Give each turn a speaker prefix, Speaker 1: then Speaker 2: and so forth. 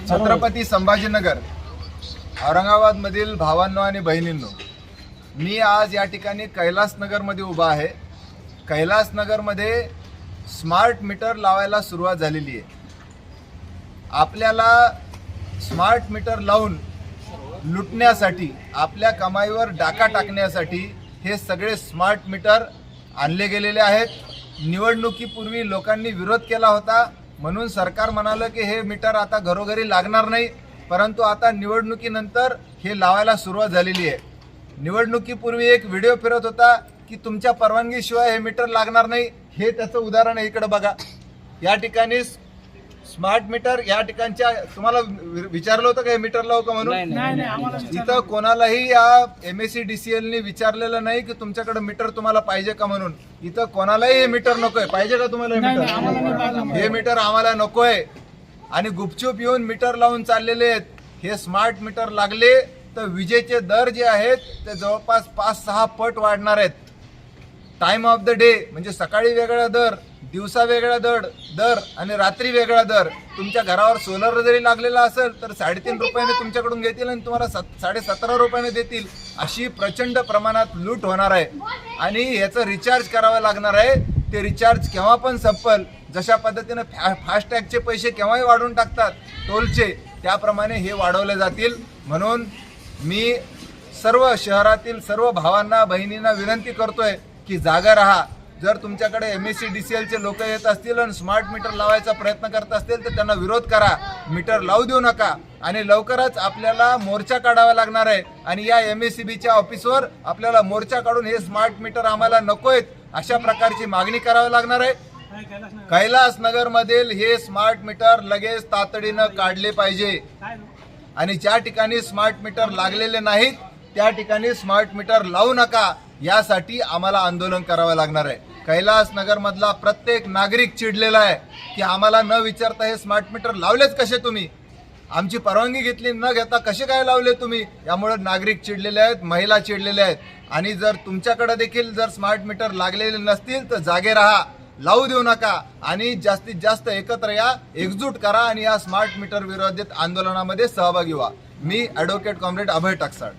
Speaker 1: छत्रपती संभाजीनगर औरंगाबाद मधील भावांनो आणि बहिणींनो, मी आज या ठिकाणी कैलासनगरमध्ये उभा आहे. कैलासनगरमध्ये स्मार्ट मीटर लावायला सुरुवात झालेली आहे. आपल्याला स्मार्ट मीटर लावून लुटण्यासाठी, आपल्या कमाईवर डाका टाकण्यासाठी हे सगळे स्मार्ट मीटर आणले गेलेले आहेत. निवडणुकीपूर्वी लोकांनी विरोध केला होता, म्हणून सरकार म्हणालं की हे मीटर आता घरोघरी लागणार नाही. परंतु आता निवडणुकीनंतर हे लावायला सुरुवात झालेली आहे. निवडणुकीपूर्वी एक व्हिडिओ फिरत होता की तुमच्या परवानगीशिवाय हे मीटर लागणार नाही. हे त्याचं उदाहरण आहे. इकडे बघा, या ठिकाणी स्मार्ट मीटर, या ठिकाणच्या तुम्हाला विचारलं होतं का हे मीटर लावू का म्हणून? इथं कोणालाही या MSEDCL ने विचारलेलं नाही की तुमच्याकडे मीटर तुम्हाला पाहिजे का म्हणून. इथं कोणालाही हे मीटर नकोय. पाहिजे का तुम्हाला हे मीटर? हे मीटर आम्हाला नकोय. आणि गुपचूप येऊन मीटर लावून चाललेले आहेत. हे स्मार्ट मीटर लागले तर विजेचे दर जे आहेत ते जवळपास 5-6 पट वाढणार आहेत. टाइम ऑफ द डे म्हणजे सकाळी वेगळा दर, दिवसा वेगळा दर आणि रात्री वेगळा दर. तुमच्या घरावर सोलर जरी लागलेला असेल तर 3.5 रुपयाने तुमच्याकडून घेतील आणि तुम्हाला 17.5 रुपयाने देतील. अशी प्रचंड प्रमाणात लूट होणार आहे. आणि याचं रिचार्ज करावं लागणार आहे. ते रिचार्ज केव्हा पण संपल. जशा पद्धतीने फास्टॅगचे पैसे केव्हाही वाढवून टाकतात टोलचे, त्याप्रमाणे हे वाढवले जातील. म्हणून मी सर्व शहरातील सर्व भावांना बहिणींना विनंती करतोय की जागा राहा. जर तुमच्याकडे MSEDCLचे लोक येत असतील आणि स्मार्ट मीटर लावायचा प्रयत्न करत असतील तर त्यांना विरोध करा. मीटर लावू देऊ नका. आणि लवकरच आपल्याला मोर्चा काढावा लागणार आहे. आणि या MSEBच्या ऑफिसवर आपल्याला मोर्चा काढून हे स्मार्ट मीटर आम्हाला नकोयत अशा प्रकारची मागणी करावी लागणार आहे. कैलासनगर मधील हे स्मार्ट मीटर लगेच तातडीनं काढले पाहिजे. आणि ज्या ठिकाणी स्मार्ट मीटर लागलेले नाहीत त्या ठिकाणी स्मार्ट मीटर लावू नका. यासाठी आम्हाला आंदोलन करावं लागणार आहे. कैलासनगर मधला प्रत्येक नागरिक चिडलेला आहे की आम्हाला न विचारता हे स्मार्ट मीटर लावलेच कसे तुम्ही? आमची परवानगी घेतली न घेता कसे काय लावले तुम्ही? यामुळे नागरिक चिडलेले आहेत, महिला चिडलेल्या आहेत. आणि जर तुमच्याकडे देखील जर स्मार्ट मीटर लागलेले नसतील तर जागे राहा, लावू देऊ नका. आणि जास्तीत जास्त एकत्र या, एकजूट करा आणि या स्मार्ट मीटर विरोधी आंदोलनामध्ये सहभागी व्हा. मी ॲडव्होकेट कॉम्रेड अभय टाकसाळ.